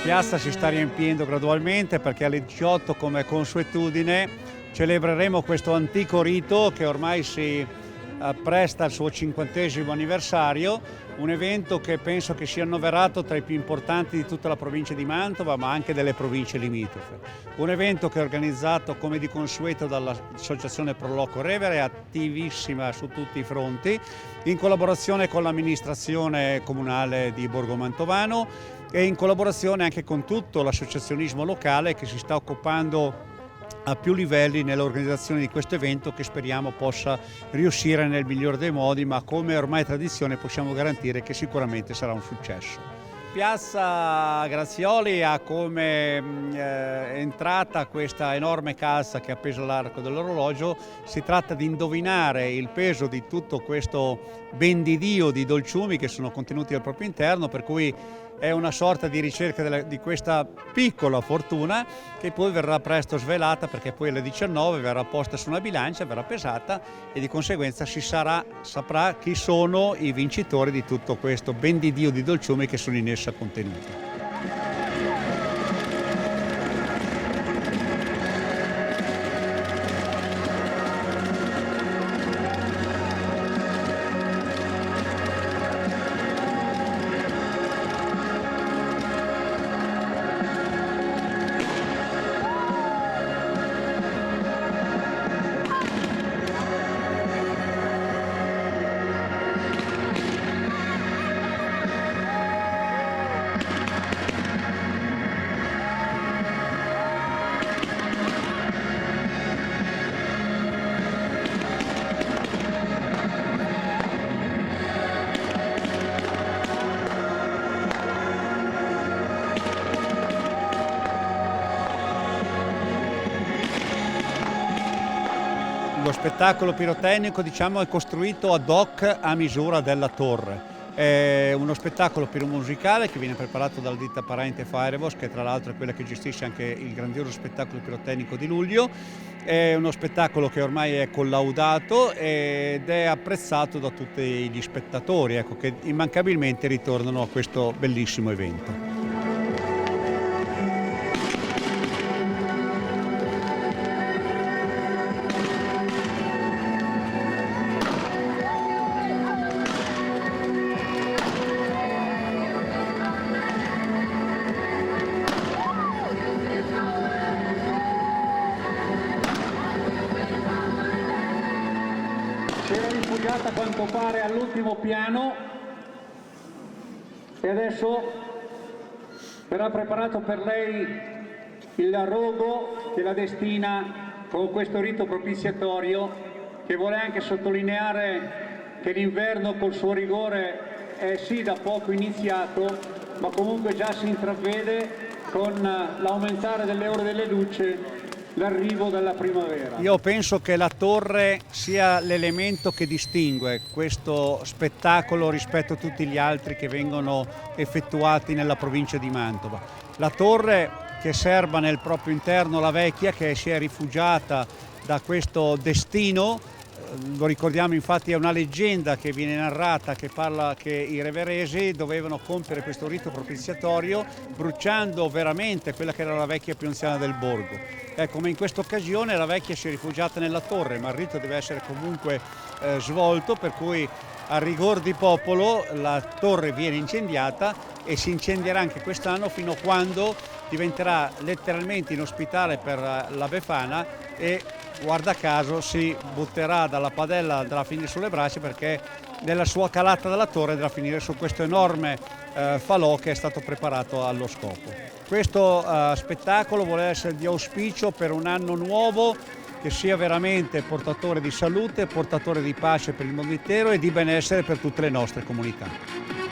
piazza si sta riempiendo gradualmente perché alle 18, come consuetudine, celebreremo questo antico rito che ormai si presta al suo 50° anniversario, un evento che penso che sia annoverato tra i più importanti di tutta la provincia di Mantova, ma anche delle province limitrofe. Un evento che è organizzato come di consueto dall'Associazione Pro Loco Revere, attivissima su tutti i fronti, in collaborazione con l'amministrazione comunale di Borgo Mantovano e in collaborazione anche con tutto l'associazionismo locale che si sta occupando a più livelli nell'organizzazione di questo evento, che speriamo possa riuscire nel migliore dei modi, ma come ormai è tradizione possiamo garantire che sicuramente sarà un successo. Piazza Grazioli ha come entrata questa enorme calza che è appesa all'arco dell'orologio. Si tratta di indovinare il peso di tutto questo ben di Dio di dolciumi che sono contenuti al proprio interno, per cui è una sorta di ricerca di questa piccola fortuna che poi verrà presto svelata, perché poi alle 19 verrà posta su una bilancia, verrà pesata e di conseguenza si saprà chi sono i vincitori di tutto questo ben di Dio di dolciumi che sono in essa contenuti. Lo spettacolo pirotecnico, diciamo, è costruito ad hoc a misura della torre. È uno spettacolo piromusicale che viene preparato dalla ditta Parente Firebox, che tra l'altro è quella che gestisce anche il grandioso spettacolo pirotecnico di luglio. È uno spettacolo che ormai è collaudato ed è apprezzato da tutti gli spettatori, ecco, che immancabilmente ritornano a questo bellissimo evento. Si era rifugiata a quanto pare all'ultimo piano e adesso verrà preparato per lei il rogo che la destina con questo rito propiziatorio, che vuole anche sottolineare che l'inverno col suo rigore è sì da poco iniziato, ma comunque già si intravede con l'aumentare delle ore delle luci l'arrivo della primavera. Io penso che la torre sia l'elemento che distingue questo spettacolo rispetto a tutti gli altri che vengono effettuati nella provincia di Mantova. La torre che serba nel proprio interno la vecchia, che si è rifugiata da questo destino. Lo ricordiamo, infatti è una leggenda che viene narrata che parla che i reveresi dovevano compiere questo rito propiziatorio bruciando veramente quella che era la vecchia più anziana del borgo. Come in questa occasione la vecchia si è rifugiata nella torre, ma il rito deve essere comunque svolto, per cui a rigor di popolo la torre viene incendiata e si incendierà anche quest'anno fino a quando diventerà letteralmente inospitale per la Befana e guarda caso si butterà dalla padella, andrà a finire sulle braccia, perché nella sua calata dalla torre andrà a finire su questo enorme falò che è stato preparato allo scopo. Questo spettacolo vuole essere di auspicio per un anno nuovo che sia veramente portatore di salute, portatore di pace per il mondo intero e di benessere per tutte le nostre comunità.